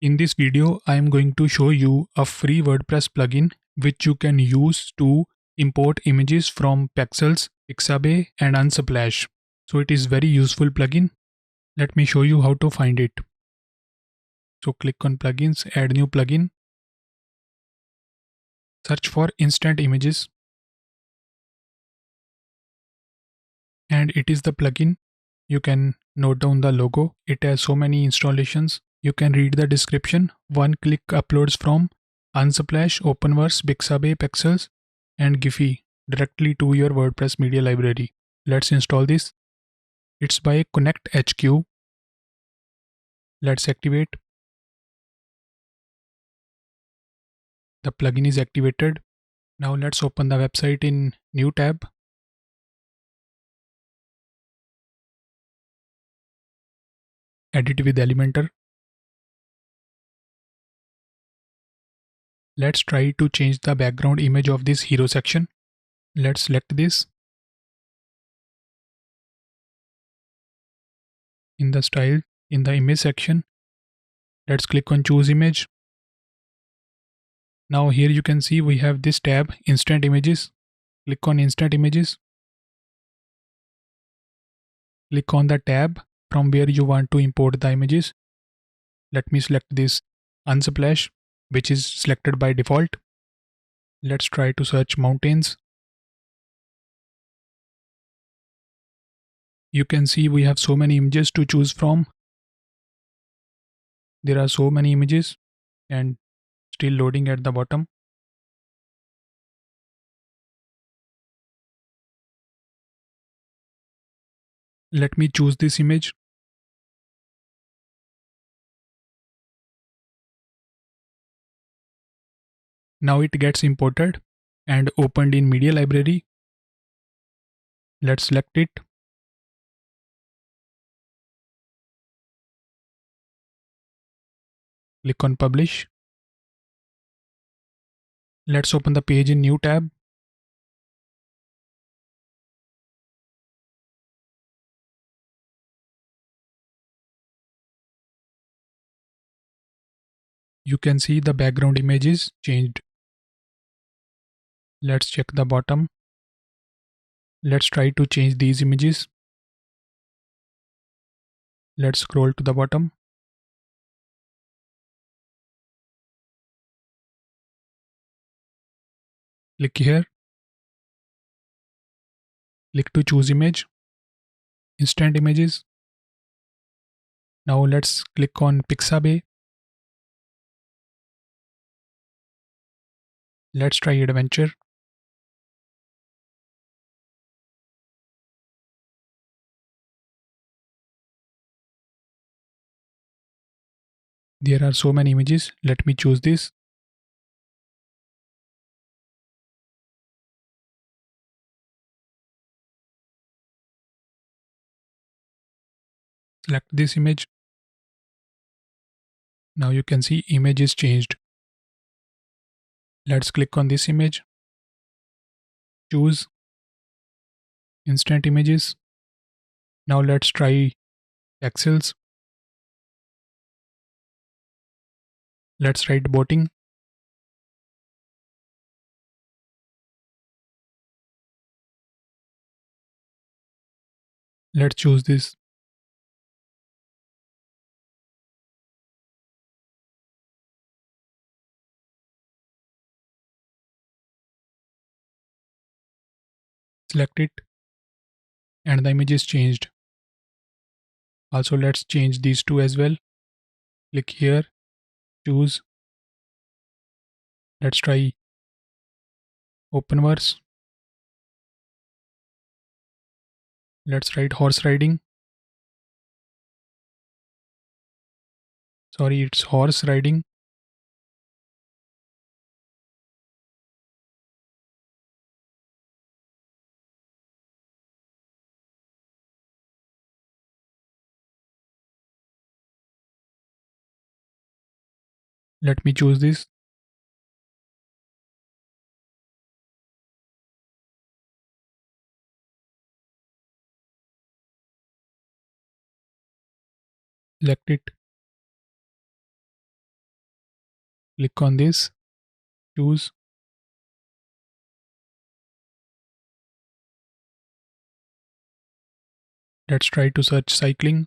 In this video, I am going to show you a free WordPress plugin which you can use to import images from Pexels, Pixabay and Unsplash. So it is very useful plugin. Let me show you how to find it. So click on plugins, add new plugin, search for instant images, and it is the plugin. You can note down the logo. It has so many installations. You can read the description. One click uploads from Unsplash, Openverse, Pixabay, Pexels and Giphy directly to your WordPress Media Library. Let's install this. It's by Connect HQ. Let's activate. The plugin is activated. Now let's open the website in new tab. Edit with Elementor. Let's try to change the background image of this hero section. Let's select this. In the style, in the image section, let's click on choose image. Now here you can see we have this tab, instant images. Click on instant images. Click on the tab from where you want to import the images. Let me select this Unsplash, which is selected by default. Let's try to search mountains. You can see we have so many images to choose from. There are so many images and still loading at the bottom. Let me choose this image. Now it gets imported and opened in Media Library. Let's select it. Click on publish. Let's open the page in new tab. You can see the background image is changed. Let's check the bottom. Let's try to change these images. Let's scroll to the bottom. Click here. Click to choose image. Instant images. Now let's click on Pixabay. Let's try adventure. There are so many images. Let me choose this. Select this image. Now you can see image is changed. Let's click on this image. Choose instant images. Now let's try pixels. Let's write boating. Let's choose this. Select it and the image is changed. Also let's change these two as well. Click here, choose. Let's try Openverse. Let's write horse riding. Sorry, it's horse riding. Let me choose this. Select it. Click on this, choose. Let's try to search cycling.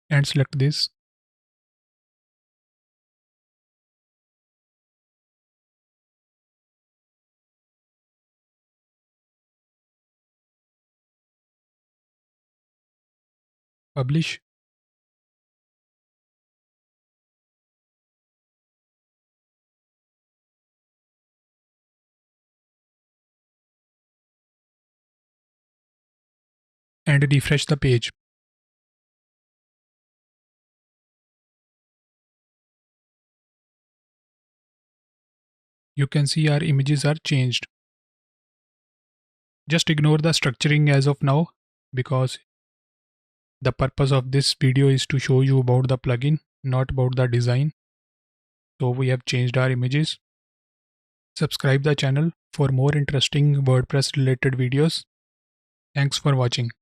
And select this. Publish. And refresh the page. You can see our images are changed. Just ignore the structuring as of now, because the purpose of this video is to show you about the plugin, not about the design. So we have changed our images. Subscribe the channel for more interesting WordPress related videos. Thanks for watching.